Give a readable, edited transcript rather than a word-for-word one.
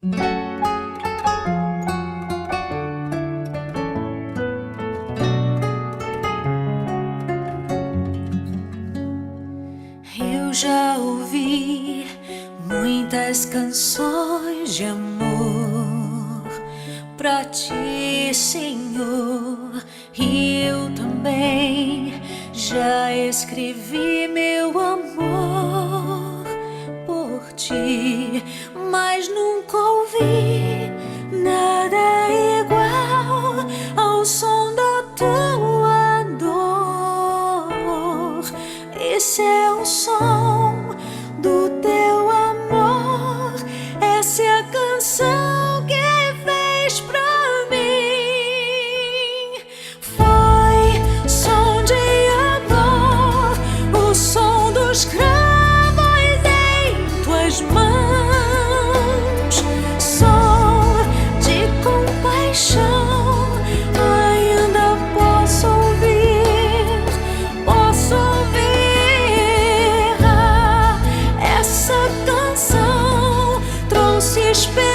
Eu já ouvi muitas canções de amor pra ti, Senhor, e eu também já escrevi meu amor por ti, mas nunca ouvi nada igual ao som da tua dor. Esse é o som do teu amor, essa é a canção que fez pra mim. Foi som de amor, o som dos cravos em tuas mãos, som de compaixão. Ainda posso ouvir, posso ouvir. Essa canção trouxe esperança